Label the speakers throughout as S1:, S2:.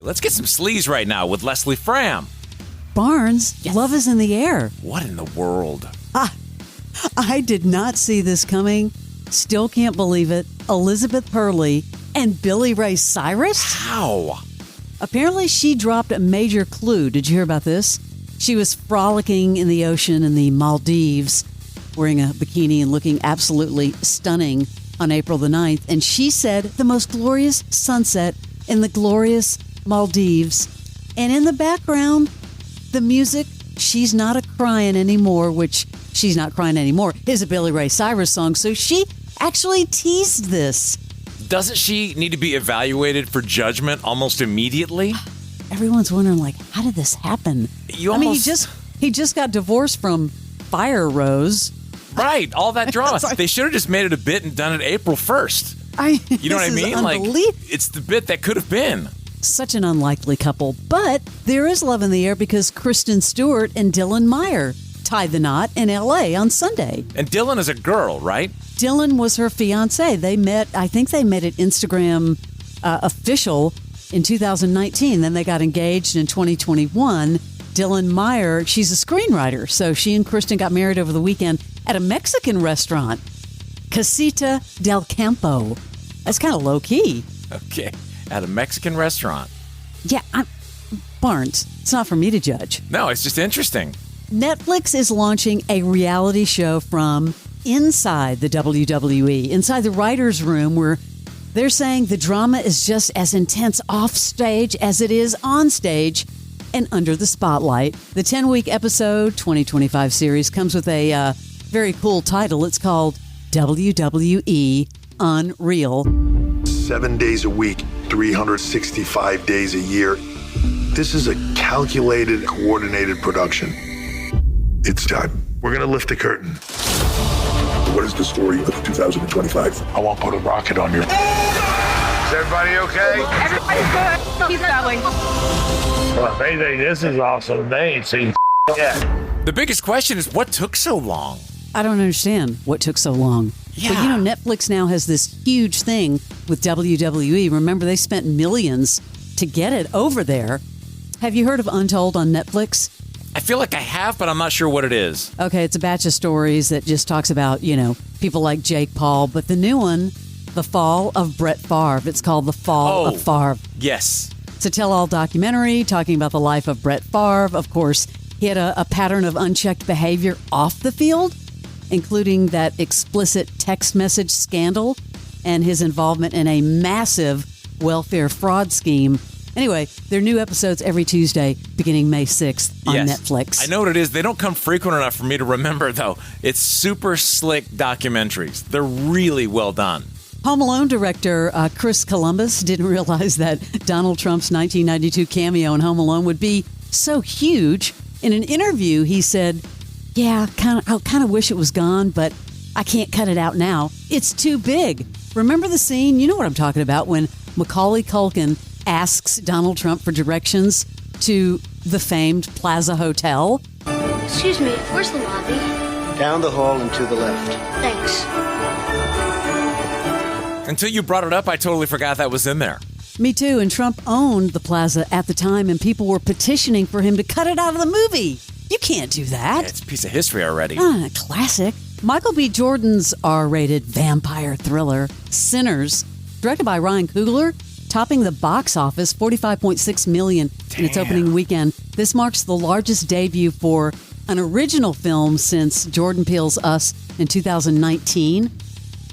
S1: Let's get some sleaze right now with Leslie Fram.
S2: Barnes, yes. Love is in the air.
S1: What in the world?
S2: I did not see this coming. Still can't believe it. Elizabeth Hurley and Billy Ray Cyrus?
S1: How?
S2: Apparently she dropped a major clue. Did you hear about this? She was frolicking in the ocean in the Maldives, wearing a bikini and looking absolutely stunning on April the 9th. And she said the most glorious sunset in the glorious Maldives. And in the background, the music, She's Not a Crying Anymore, which She's Not Crying Anymore is a Billy Ray Cyrus song. So she actually teased this.
S1: Doesn't she need to be evaluated for judgment almost immediately?
S2: Everyone's wondering, how did this happen? He just got divorced from Fire Rose.
S1: Right, all that drama. They should have just made it a bit and done it April 1st. You know what I mean? It's the bit that could have been.
S2: Such an unlikely couple. But there is love in the air because Kristen Stewart and Dylan Meyer tied the knot in L.A. on Sunday.
S1: And Dylan is a girl, right?
S2: Dylan was her fiancé. I think they met at Instagram official in 2019. Then they got engaged in 2021. Dylan Meyer, she's a screenwriter. So she and Kristen got married over the weekend at a Mexican restaurant, Casita del Campo. That's kind of low key.
S1: Okay. At a Mexican restaurant.
S2: Yeah, Barnes, it's not for me to judge.
S1: No, it's just interesting.
S2: Netflix is launching a reality show from inside the WWE, inside the writer's room, where they're saying the drama is just as intense off stage as it is on stage and under the spotlight. The 10-week episode 2025 series comes with a very cool title. It's called WWE Unreal.
S3: 7 days a week, 365 days a year. This is a calculated, coordinated production. It's time. We're going to lift the curtain. What is the story of 2025? I want to put a rocket on your... Is everybody okay?
S4: Everybody's good. Keep going.
S5: Well, they think this is awesome. They ain't seen yet.
S1: The biggest question is what took so long?
S2: I don't understand what took so long.
S1: Yeah.
S2: But Netflix now has this huge thing with WWE. Remember, they spent millions to get it over there. Have you heard of Untold on Netflix?
S1: I feel like I have, but I'm not sure what it is.
S2: Okay, it's a batch of stories that just talks about, people like Jake Paul. But the new one, The Fall of Brett Favre. It's called The Fall of Favre.
S1: Yes.
S2: It's a tell-all documentary talking about the life of Brett Favre. Of course, he had a pattern of unchecked behavior off the field, including that explicit text message scandal and his involvement in a massive welfare fraud scheme. Anyway, there are new episodes every Tuesday beginning May 6th on Netflix.
S1: I know what it is. They don't come frequent enough for me to remember, though. It's super slick documentaries. They're really well done.
S2: Home Alone director Chris Columbus didn't realize that Donald Trump's 1992 cameo in Home Alone would be so huge. In an interview, he said, I kind of wish it was gone, but I can't cut it out now. It's too big. Remember the scene? You know what I'm talking about, when Macaulay Culkin asks Donald Trump for directions to the famed Plaza Hotel.
S6: Excuse me, where's the lobby?
S7: Down the hall and to the left.
S6: Thanks.
S1: Until you brought it up, I totally forgot that was in there.
S2: Me too, and Trump owned the plaza at the time, and people were petitioning for him to cut it out of the movie. You can't do that.
S1: Yeah, it's a piece of history already.
S2: Classic. Michael B. Jordan's R-rated vampire thriller, Sinners, directed by Ryan Coogler, topping the box office, $45.6 million in its opening weekend. This marks the largest debut for an original film since Jordan Peele's Us in 2019.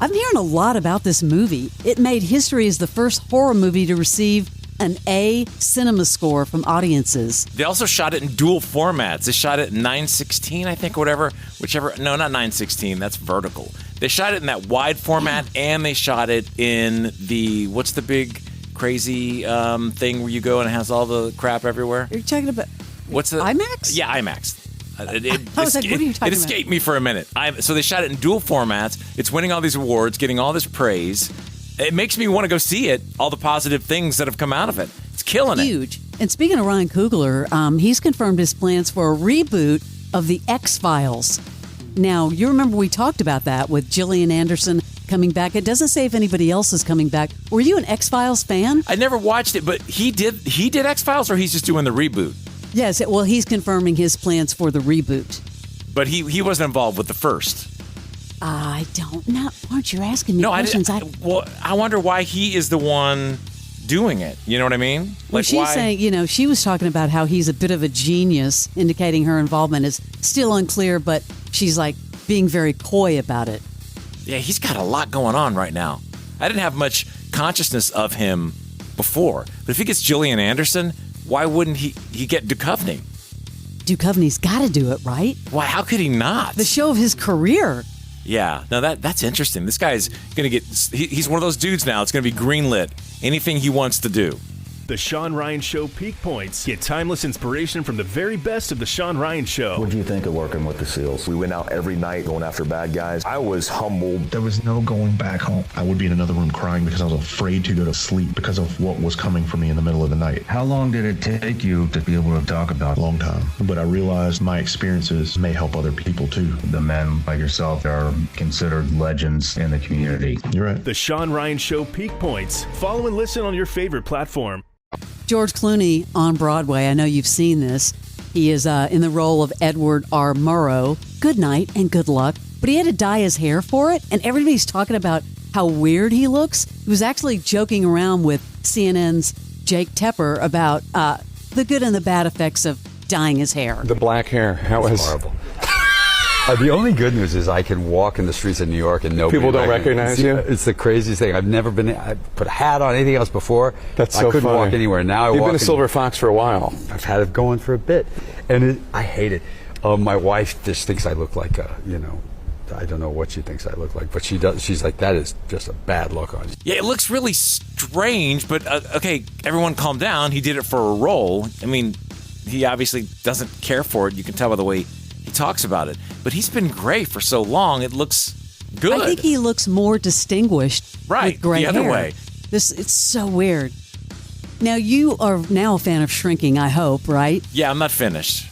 S2: I'm hearing a lot about this movie. It made history as the first horror movie to receive an A cinema score from audiences.
S1: They also shot it in dual formats. They shot it in 9:16, I think, whichever. No, not 9:16. That's vertical. They shot it in that wide format, and they shot it in the, what's the big crazy thing where you go and it has all the crap everywhere?
S2: Are you talking about
S1: what's the
S2: IMAX?
S1: Yeah, IMAX.
S2: I was like, what are you talking about?
S1: It escaped me for a minute. So they shot it in dual formats. It's winning all these awards, getting all this praise. It makes me want to go see it, all the positive things that have come out of it. It's killing it.
S2: Huge. And speaking of Ryan Coogler, he's confirmed his plans for a reboot of The X-Files. Now, you remember we talked about that with Gillian Anderson coming back. It doesn't say if anybody else is coming back. Were you an X-Files fan?
S1: I never watched it, but he did X-Files, or he's just doing the reboot?
S2: Yes, well, he's confirming his plans for the reboot.
S1: But he wasn't involved with the first.
S2: I don't know. Aren't you asking me questions?
S1: I wonder why he is the one doing it. You know what I mean?
S2: Well, she's saying, she was talking about how he's a bit of a genius, indicating her involvement is still unclear, but she's like being very coy about it.
S1: Yeah, he's got a lot going on right now. I didn't have much consciousness of him before. But if he gets Gillian Anderson, why wouldn't he get Duchovny?
S2: Duchovny's got to do it, right?
S1: Why? How could he not?
S2: The show of his career.
S1: Yeah, no, that's interesting. This guy's going to get... He's one of those dudes now. It's going to be greenlit. Anything he wants to do.
S8: The Sean Ryan Show Peak Points. Get timeless inspiration from the very best of The Sean Ryan Show.
S9: What do you think of working with the SEALs? We went out every night going after bad guys. I was humbled.
S3: There was no going back home. I would be in another room crying because I was afraid to go to sleep because of what was coming for me in the middle of the night.
S9: How long did it take you to be able to talk about
S3: A long time. But I realized my experiences may help other people too.
S9: the men like yourself that are considered legends in the community?
S3: You're right.
S8: The Sean Ryan Show Peak Points. Follow and listen on your favorite platform.
S2: George Clooney on Broadway. I know you've seen this. He is in the role of Edward R. Murrow. Good night and good luck. But he had to dye his hair for it, and everybody's talking about how weird he looks. He was actually joking around with CNN's Jake Tepper about the good and the bad effects of dyeing his hair.
S10: The black hair. How was
S9: Horrible. The only good news is I can walk in the streets of New York and nobody
S10: People don't recognize you?
S9: It's the craziest thing. I've never been. I put a hat on anything else before.
S10: That's so
S9: I couldn't
S10: funny.
S9: walk anywhere. Now
S10: You've
S9: walk
S10: been a silver fox for a while.
S9: I've had it going for a bit, and I hate it. My wife just thinks I look like I don't know what she thinks I look like, but she does. She's like, that is just a bad look on you.
S1: Yeah, it looks really strange, but okay, everyone calm down. He did it for a role. I mean, he obviously doesn't care for it. You can tell by the way he talks about it. But he's been gray for so long, it looks good.
S2: I think he looks more distinguished with gray
S1: the other
S2: hair.
S1: way.
S2: It's so weird. Now, you are now a fan of Shrinking, I hope, right?
S1: Yeah, I'm not finished.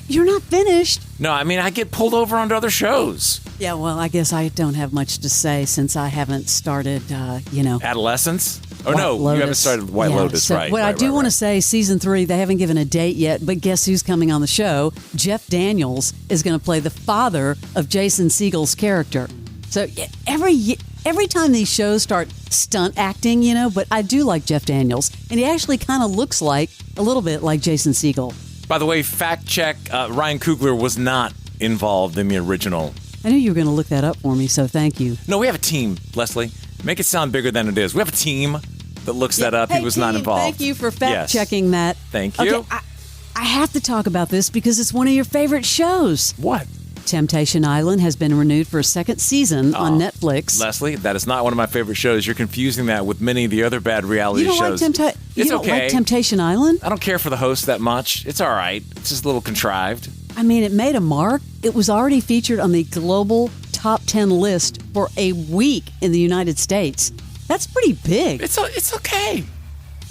S2: You're not finished.
S1: No, I mean, I get pulled over onto other shows.
S2: Yeah, well, I guess I don't have much to say since I haven't started,
S1: Adolescence? Oh,
S2: White
S1: no,
S2: Lotus.
S1: you haven't started White Lotus,
S2: so
S1: right.
S2: What I
S1: right,
S2: do
S1: right,
S2: want to
S1: right.
S2: say, season 3, they haven't given a date yet, but guess who's coming on the show? Jeff Daniels is going to play the father of Jason Segel's character. So yeah, every time these shows start stunt acting, but I do like Jeff Daniels, and he actually kind of looks like a little bit like Jason Segel.
S1: By the way, fact check, Ryan Coogler was not involved in the original.
S2: I knew you were going to look that up for me, so thank you.
S1: No, we have a team, Leslie. Make it sound bigger than it is. We have a team that looks that up.
S2: Hey,
S1: He was not
S2: team,
S1: involved.
S2: Thank you for fact
S1: Yes.
S2: checking that.
S1: Thank you.
S2: Okay, I have to talk about this because it's one of your favorite shows.
S1: What?
S2: Temptation Island has been renewed for a second season on Netflix.
S1: Leslie, that is not one of my favorite shows. You're confusing that with many of the other bad reality
S2: You don't
S1: shows.
S2: You don't like Temptation Island?
S1: I don't care for the host that much. It's all right. It's just a little contrived.
S2: I mean, it made a mark. It was already featured on the global top 10 list for a week in the United States. That's pretty big.
S1: It's okay.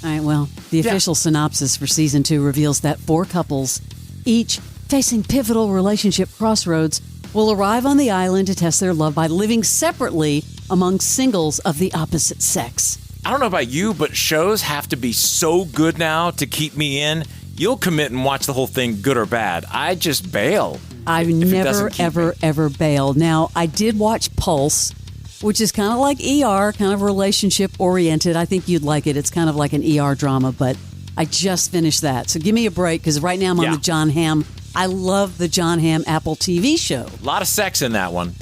S2: All right, well, the official synopsis for season 2 reveals that 4 couples, each facing pivotal relationship crossroads, will arrive on the island to test their love by living separately among singles of the opposite sex.
S1: I don't know about you, but shows have to be so good now to keep me in. You'll commit and watch the whole thing, good or bad. I just bail.
S2: I've
S1: if it
S2: never,
S1: doesn't keep me.
S2: ever bailed. Now, I did watch Pulse, which is kind of like ER, kind of relationship-oriented. I think you'd like it. It's kind of like an ER drama, but I just finished that. So give me a break, because right now I'm on the John Hamm. I love the John Hamm Apple TV show.
S1: A lot of sex in that one.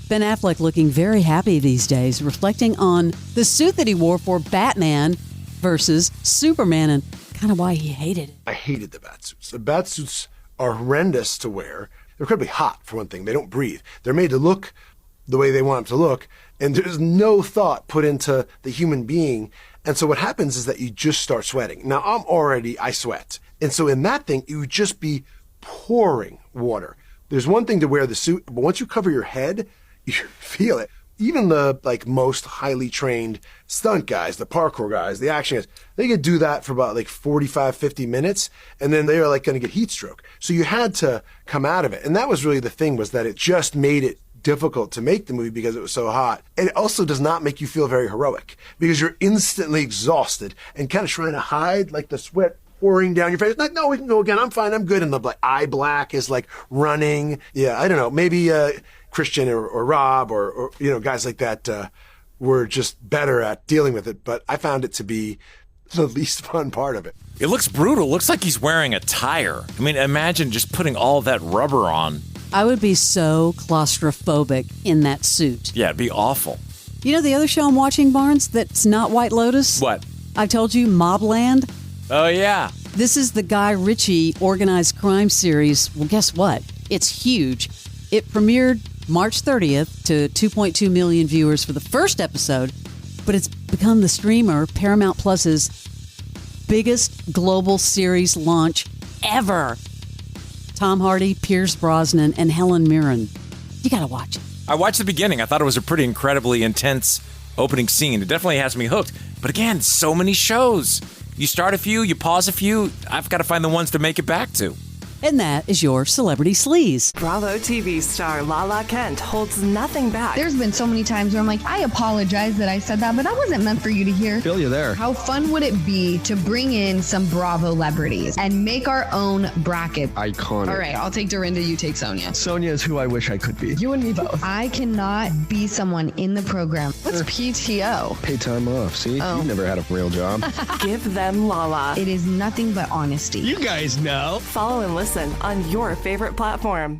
S2: Ben Affleck looking very happy these days, reflecting on the suit that he wore for Batman versus Superman and kind of why he hated it.
S11: I hated the bat suits. The bat suits are horrendous to wear. They're incredibly hot, for one thing. They don't breathe. They're made to look the way they want them to look, and there's no thought put into the human being. And so what happens is that you just start sweating. Now, I sweat. And so in that thing, it would just be pouring water. There's one thing to wear the suit, but once you cover your head, you feel it. Even the most highly trained stunt guys, the parkour guys, the action guys, they could do that for about 45, 50 minutes, and then they are going to get heat stroke. So you had to come out of it. And that was really the thing, was that it just made it difficult to make the movie because it was so hot. And it also does not make you feel very heroic because you're instantly exhausted and kind of trying to hide like the sweat pouring down your face. Like, no, we can go again. I'm fine. I'm good. And the eye black is like running. Yeah, I don't know. Maybe Christian or Rob or guys like that were just better at dealing with it. But I found it to be the least fun part of it.
S1: It looks brutal. It looks like he's wearing a tire. I mean, imagine just putting all that rubber on.
S2: I would be so claustrophobic in that suit.
S1: Yeah, it'd be awful.
S2: You know the other show I'm watching, Barnes, that's not White Lotus?
S1: What?
S2: I told you, Mobland.
S1: Oh, yeah.
S2: This is the Guy Ritchie organized crime series. Well, guess what? It's huge. It premiered March 30th to 2.2 million viewers for the first episode, but it's become the streamer Paramount Plus's biggest global series launch ever. Tom Hardy, Pierce Brosnan, and Helen Mirren. You gotta watch it.
S1: I watched the beginning. I thought it was a pretty incredibly intense opening scene. It definitely has me hooked. But again, so many shows. You start a few, you pause a few. I've got to find the ones to make it back to.
S2: And that is your Celebrity Sleaze.
S12: Bravo TV star Lala Kent holds nothing back.
S4: There's been so many times where I'm like, I apologize that I said that, but that wasn't meant for you to hear.
S13: Feel you there.
S4: How fun would it be to bring in some Bravo celebrities and make our own bracket?
S13: Iconic.
S4: All right, I'll take Dorinda, you take Sonia.
S13: Sonia is who I wish I could be.
S4: You and me both. I cannot be someone in the program. What's PTO?
S13: Pay time off. See?
S4: Oh.
S13: You've never had a real job.
S12: Give them Lala.
S4: It is nothing but honesty.
S13: You guys know.
S12: Follow and listen on your favorite platform.